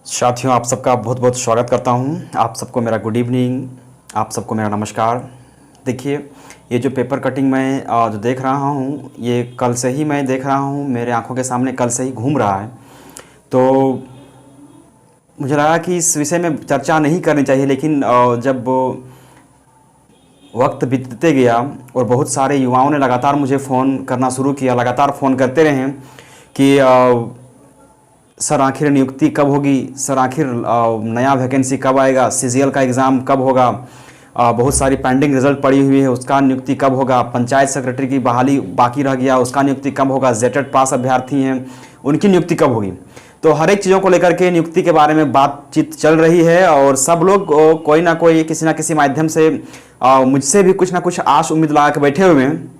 साथियों, आप सबका बहुत बहुत स्वागत करता हूं। आप सबको मेरा गुड इवनिंग, आप सबको मेरा नमस्कार। देखिए, ये जो पेपर कटिंग मैं जो देख रहा हूं, ये कल से ही मैं देख रहा हूं, मेरे आंखों के सामने कल से ही घूम रहा है। तो मुझे लगा कि इस विषय में चर्चा नहीं करनी चाहिए, लेकिन जब वक्त बीतते गया और बहुत सारे युवाओं ने लगातार मुझे फ़ोन करना शुरू किया, लगातार फ़ोन करते रहे कि सर आखिर नियुक्ति कब होगी, सर आखिर नया वैकेंसी कब आएगा, सीजीएल का एग्ज़ाम कब होगा, बहुत सारी पेंडिंग रिजल्ट पड़ी हुई है उसका नियुक्ति कब होगा, पंचायत सेक्रेटरी की बहाली बाकी रह गया उसका नियुक्ति कब होगा, जेटेड पास अभ्यर्थी हैं उनकी नियुक्ति कब होगी। तो हर एक चीज़ों को लेकर के नियुक्ति के बारे में बातचीत चल रही है और सब लोग कोई ना कोई किसी ना किसी माध्यम से मुझसे भी कुछ ना कुछ आश उम्मीद लगा के बैठे हुए हैं।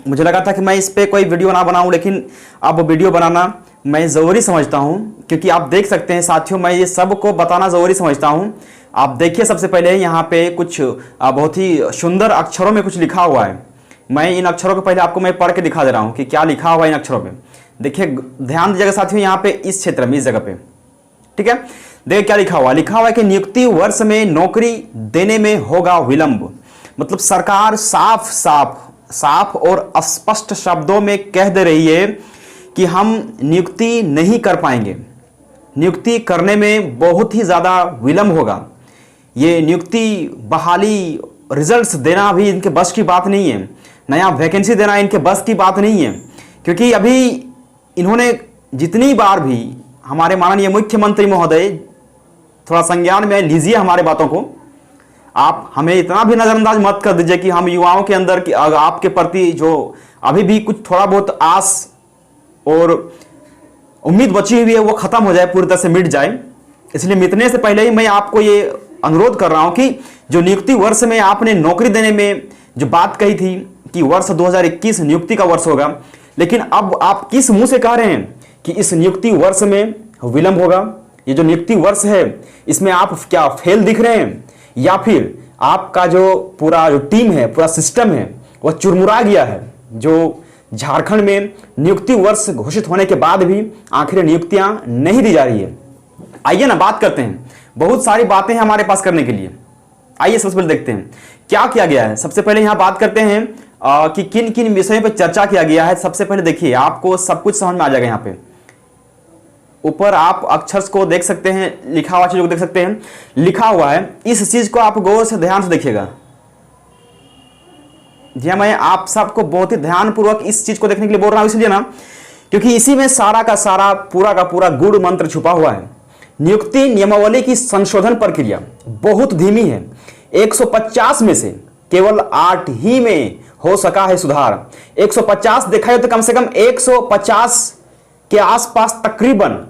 मुझे लगा था कि मैं इस पर कोई वीडियो ना बनाऊं, लेकिन अब वीडियो बनाना मैं ज़रूरी समझता हूं, क्योंकि आप देख सकते हैं साथियों, मैं ये सब को बताना ज़रूरी समझता हूं। आप देखिए, सबसे पहले यहाँ पे कुछ बहुत ही सुंदर अक्षरों में कुछ लिखा हुआ है। मैं इन अक्षरों को पहले आपको मैं पढ़ के दिखा दे रहा हूँ कि क्या लिखा हुआ है इन अक्षरों पे। देखिए, ध्यान दीजिएगा साथियों, यहाँ पे इस क्षेत्र में, इस जगह पे, ठीक है। देखिए क्या लिखा हुआ है कि नियुक्ति वर्ष में नौकरी देने में होगा विलंब। मतलब सरकार साफ और स्पष्ट शब्दों में कह दे रही है कि हम नियुक्ति नहीं कर पाएंगे, नियुक्ति करने में बहुत ही ज़्यादा विलंब होगा। ये नियुक्ति बहाली रिजल्ट्स देना भी इनके बस की बात नहीं है, नया वैकेंसी देना इनके बस की बात नहीं है, क्योंकि अभी इन्होंने जितनी बार भी, हमारे माननीय मुख्यमंत्री महोदय, थोड़ा संज्ञान में लीजिए हमारे बातों को, आप हमें इतना भी नज़रअंदाज मत कर दीजिए कि हम युवाओं के अंदर की आपके प्रति जो अभी भी कुछ थोड़ा बहुत आस और उम्मीद बची हुई है वो खत्म हो जाए, पूरी तरह से मिट जाए। इसलिए मिटने से पहले ही मैं आपको ये अनुरोध कर रहा हूं कि जो नियुक्ति वर्ष में आपने नौकरी देने में जो बात कही थी कि वर्ष 2021 नियुक्ति का वर्ष होगा, लेकिन अब आप किस मुंह से कह रहे हैं कि इस नियुक्ति वर्ष में विलंब होगा। ये जो नियुक्ति वर्ष है, इसमें आप क्या फेल दिख रहे हैं, या फिर आपका जो पूरा जो टीम है, पूरा सिस्टम है, वह चुरमुरा गया है। जो झारखंड में नियुक्ति वर्ष घोषित होने के बाद भी आखिर नियुक्तियां नहीं दी जा रही है। आइए ना बात करते हैं, बहुत सारी बातें हैं हमारे पास करने के लिए। आइए सबसे पहले देखते हैं क्या किया गया है। सबसे पहले यहां बात करते हैं कि किन किन विषयों पर चर्चा किया गया है। सबसे पहले देखिए, आपको सब कुछ समझ में आ जाएगा। यहाँ पे ऊपर आप अक्षर को देख सकते हैं, लिखा हुआ चीज को देख सकते हैं, लिखा हुआ है। इस चीज को आप गौर से ध्यान से देखिएगा। जी हाँ, मैं आप सबको बहुत ही ध्यानपूर्वक इस चीज को देखने के लिए बोल रहा हूं, इसलिए ना क्योंकि इसी में सारा का सारा पूरा का पूरा गूढ़ मंत्र छुपा हुआ है। नियुक्ति नियमावली की संशोधन प्रक्रिया बहुत धीमी है। 150 में से केवल 8 ही में हो सका है सुधार। 150 देखा जाए तो कम से कम 150 के आसपास तकरीबन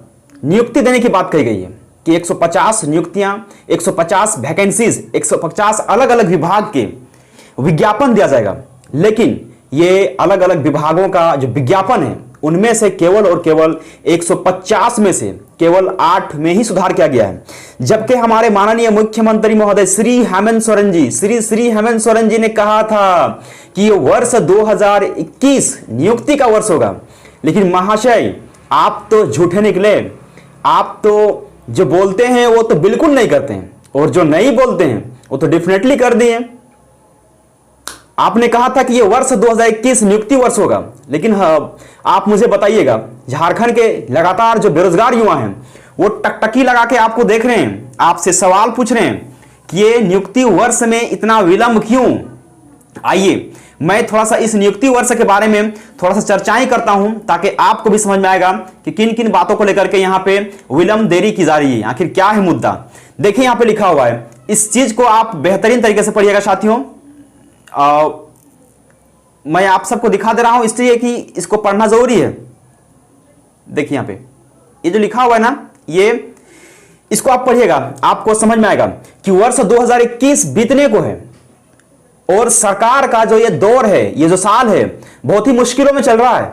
नियुक्ति देने की बात कही गई है कि 150 नियुक्तियां, 150 वैकेंसीज, 150 अलग अलग विभाग के विज्ञापन दिया जाएगा। लेकिन ये अलग अलग विभागों का जो विज्ञापन है, उनमें से केवल और केवल 150 में से केवल 8 में ही सुधार किया गया है। जबकि हमारे माननीय मुख्यमंत्री महोदय श्री हेमंत सोरेन जी ने कहा था कि ये वर्ष 2021 नियुक्ति का वर्ष होगा। लेकिन महाशय, आप तो झूठे निकले। आप तो जो बोलते हैं वो तो बिल्कुल नहीं करते हैं, और जो नहीं बोलते हैं वो तो डेफिनेटली कर दिए। आपने कहा था कि ये वर्ष 2021 नियुक्ति वर्ष होगा, लेकिन आप मुझे बताइएगा, झारखंड के लगातार जो बेरोजगार युवा हैं वो टकटकी लगा के आपको देख रहे हैं, आपसे सवाल पूछ रहे हैं कि ये नियुक्ति वर्ष में इतना विलंब क्यों। आइए मैं थोड़ा सा इस नियुक्ति वर्ष के बारे में थोड़ा सा चर्चाएं करता हूं, ताकि आपको भी समझ में आएगा कि किन किन बातों को लेकर के यहाँ पे विलंब देरी की जा रही है, आखिर क्या है मुद्दा। देखिए यहाँ पे लिखा हुआ है, इस चीज को आप बेहतरीन तरीके से पढ़िएगा साथियों। मैं आप सबको दिखा दे रहा हूं इसलिए कि इसको पढ़ना जरूरी है। देखिए यहां पे ये जो लिखा हुआ है ना, ये इसको आप पढ़िएगा, आपको समझ में आएगा कि वर्ष 2021 बीतने को है और सरकार का जो ये दौर है, ये जो साल है, बहुत ही मुश्किलों में चल रहा है,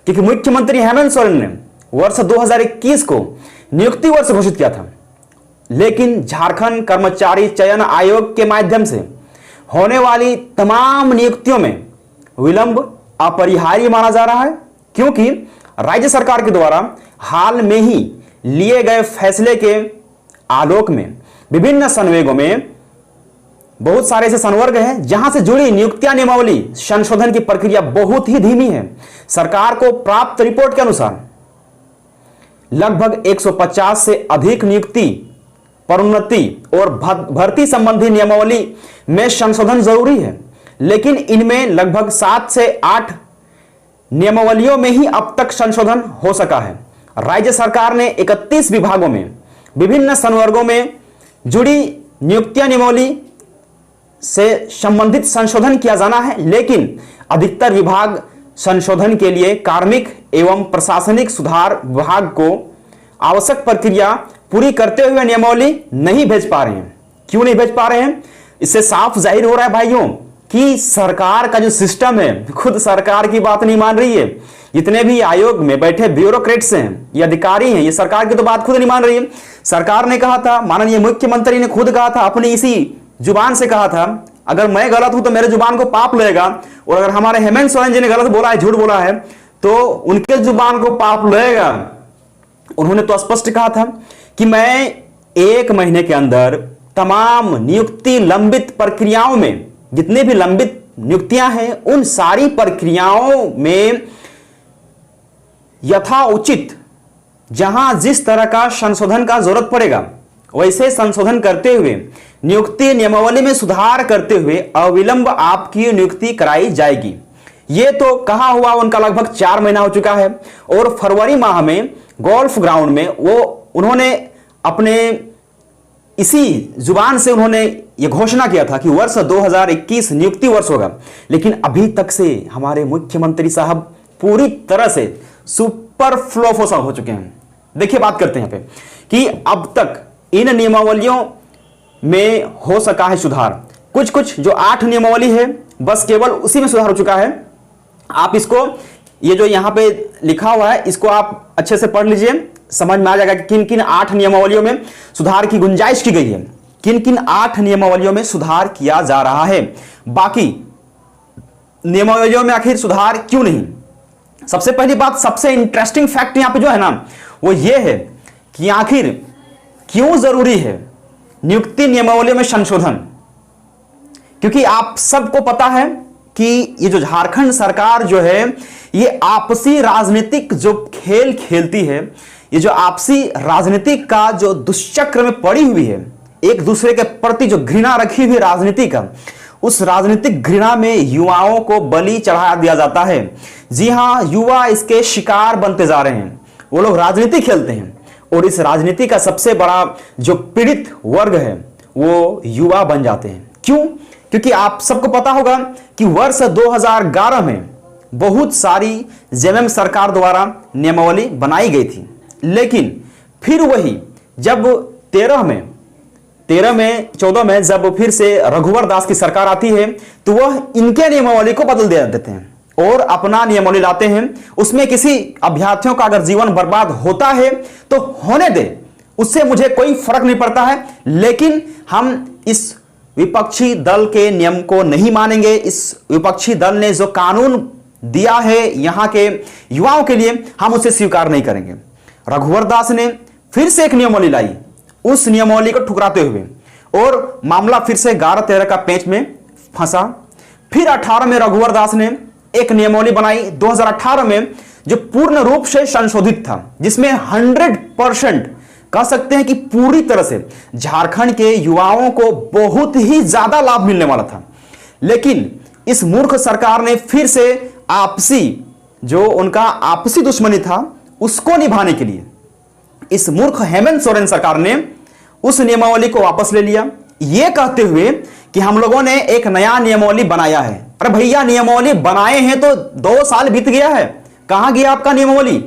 क्योंकि मुख्यमंत्री हेमंत सोरेन ने वर्ष 2021 को नियुक्ति वर्ष घोषित किया था। लेकिन झारखंड कर्मचारी चयन आयोग के माध्यम से होने वाली तमाम नियुक्तियों में विलंब अपरिहार्य माना जा रहा है, क्योंकि राज्य सरकार के द्वारा हाल में ही लिए गए फैसले के आलोक में विभिन्न संवेगों में बहुत सारे ऐसे संवर्ग हैं जहां से जुड़ी नियुक्तियां नियमावली संशोधन की प्रक्रिया बहुत ही धीमी है। सरकार को प्राप्त रिपोर्ट के अनुसार लगभग 150 से अधिक नियुक्ति, पदोन्नति और भर्ती संबंधी नियमावली में संशोधन जरूरी है, लेकिन इनमें लगभग 7 से 8 नियमावलियों में ही अब तक संशोधन हो सका है। राज्य सरकार ने 31 विभागों में विभिन्न संवर्गों में जुड़ी नियुक्तियां नियमावली से संबंधित संशोधन किया जाना है, लेकिन अधिकतर विभाग संशोधन के लिए कार्मिक एवं प्रशासनिक सुधार विभाग को आवश्यक प्रक्रिया पूरी करते हुए नियमावली नहीं भेज पा रहे हैं। क्यों नहीं भेज पा रहे हैं? इससे साफ जाहिर हो रहा है भाइयों कि सरकार का जो सिस्टम है, खुद सरकार की बात नहीं मान रही है। जितने भी आयोग में बैठे ब्यूरोक्रेट्स हैं, ये अधिकारी हैं, ये सरकार की तो बात खुद नहीं मान रही है। सरकार ने कहा था, माननीय मुख्यमंत्री ने खुद कहा था, अपनी इसी जुबान से कहा था, अगर मैं गलत हूं तो मेरे जुबान को पाप लगेगा, और अगर हमारे हेमंत सोरेन जी ने गलत बोला है, झूठ बोला है, तो उनके जुबान को पाप लगेगा। उन्होंने तो स्पष्ट कहा था कि मैं 1 महीने के अंदर तमाम नियुक्ति लंबित प्रक्रियाओं में, जितने भी लंबित नियुक्तियां हैं, उन सारी प्रक्रियाओं में यथाउचित जहां जिस तरह का संशोधन का जरूरत पड़ेगा वैसे संशोधन करते हुए नियुक्ति नियमावली में सुधार करते हुए अविलंब आपकी नियुक्ति कराई जाएगी। यह तो कहा हुआ उनका लगभग 4 महीना हो चुका है, और फरवरी माह में गोल्फ ग्राउंड में उन्होंने अपने इसी जुबान से उन्होंने यह घोषणा किया था कि वर्ष 2021 नियुक्ति वर्ष होगा, लेकिन अभी तक से हमारे मुख्यमंत्री साहब पूरी तरह से सुपर फ्लॉप हो चुके हैं। देखिए, बात करते हैं यहाँ पे कि अब तक इन नियमावलियों में हो सका है सुधार। कुछ जो 8 नियमावली है, बस केवल उसी में सुधार हो चुका है। आप इसको, ये जो यहां पे लिखा हुआ है, इसको आप अच्छे से पढ़ लीजिए, समझ में आ जाएगा कि किन किन 8 नियमावलियों में सुधार की गुंजाइश की गई है, किन किन 8 नियमावलियों में सुधार किया जा रहा है, बाकी नियमावलियों में आखिर सुधार क्यों नहीं। सबसे पहली बात, सबसे इंटरेस्टिंग फैक्ट यहां पे जो है ना, वो ये है कि आखिर क्यों जरूरी है नियुक्ति नियमावली में संशोधन। क्योंकि आप सबको पता है कि ये जो झारखंड सरकार जो है, ये आपसी राजनीतिक जो खेल खेलती है, ये जो आपसी राजनीतिक का जो दुष्चक्र में पड़ी हुई है, एक दूसरे के प्रति जो घृणा रखी हुई राजनीति का, उस राजनीतिक घृणा में युवाओं को बलि चढ़ा दिया जाता है। जी हां, युवा इसके शिकार बनते जा रहे हैं। वो लोग राजनीति खेलते हैं, और इस राजनीति का सबसे बड़ा जो पीड़ित वर्ग है वो युवा बन जाते हैं। क्यों? क्योंकि आप सबको पता होगा कि वर्ष 2011 में बहुत सारी जेएमएम सरकार द्वारा नियमावली बनाई गई थी, लेकिन फिर वही जब 14 में जब फिर से रघुवर दास की सरकार आती है, तो वह इनके नियमावली को बदल दे देते हैं और अपना नियमावली लाते हैं। उसमें किसी अभ्यर्थियों का अगर जीवन बर्बाद होता है तो होने दे, उससे मुझे कोई फर्क नहीं पड़ता है, लेकिन हम इस विपक्षी दल के नियम को नहीं मानेंगे। इस विपक्षी दल ने जो कानून दिया है यहां के युवाओं के लिए, हम उसे स्वीकार नहीं करेंगे। रघुवर दास ने फिर से एक नियमावली लाई, उस नियमावली को ठुकराते हुए, और मामला फिर से 11-13 का पेंच में फंसा। फिर 18 में रघुवर दास ने एक नियमावली बनाई 2018 में, जो पूर्ण रूप से संशोधित था, जिसमें 100% कह सकते हैं कि पूरी तरह से झारखंड के युवाओं को बहुत ही ज्यादा लाभ मिलने वाला था। लेकिन इस मूर्ख सरकार ने फिर से आपसी, जो उनका आपसी दुश्मनी था, उसको निभाने के लिए इस मूर्ख हेमंत सोरेन सरकार ने उस नियमावली को वापस ले लिया, यह कहते हुए कि हम लोगों ने एक नया नियमावली बनाया है। अरे भैया, नियमावली बनाए हैं तो 2 साल बीत गया है, कहां गया आपका नियमावली?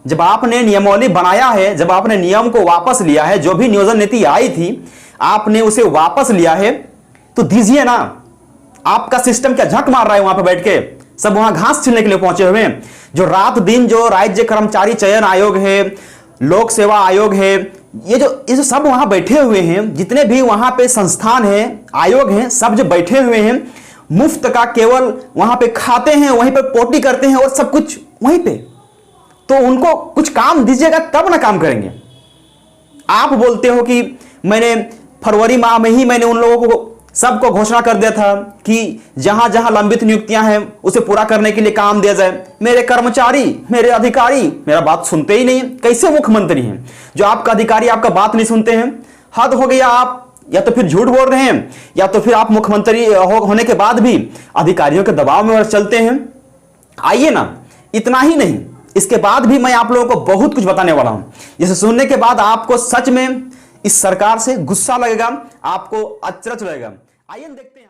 जब आपने नियमावली बनाया है, जब आपने नियम को वापस लिया है, जो भी नियोजन नीति आई थी आपने उसे वापस लिया है, तो दीजिए ना। आपका सिस्टम क्या झक मार रहा है वहां पर बैठ के? सब वहां घास छीलने के लिए पहुंचे हुए हैं। जो रात दिन जो राज्य कर्मचारी चयन आयोग है, लोक सेवा आयोग है, ये जो सब वहां बैठे हुए हैं, जितने भी वहां पे संस्थान हैं, आयोग हैं, सब जो बैठे हुए हैं, मुफ्त का केवल वहां पे खाते हैं, वहीं पे पोटी करते हैं और सब कुछ वहीं पे। तो उनको कुछ काम दीजिएगा तब ना काम करेंगे। आप बोलते हो कि मैंने फरवरी माह में ही मैंने उन लोगों को सबको घोषणा कर दिया था कि जहां जहां लंबित नियुक्तियां हैं उसे पूरा करने के लिए काम दिया जाए। मेरे कर्मचारी, मेरे अधिकारी मेरा बात सुनते ही नहीं। कैसे मुख्यमंत्री हैं जो आपका अधिकारी आपका बात नहीं सुनते हैं? हद हो गया। आप या तो फिर झूठ बोल रहे हैं या तो फिर आप मुख्यमंत्री होने के बाद भी अधिकारियों के दबाव में चलते हैं। आइए ना, इतना ही नहीं, इसके बाद भी मैं आप लोगों को बहुत कुछ बताने वाला हूं, जिसे सुनने के बाद आपको सच में इस सरकार से गुस्सा लगेगा, आपको अचरज लगेगा। आइए देखते हैं।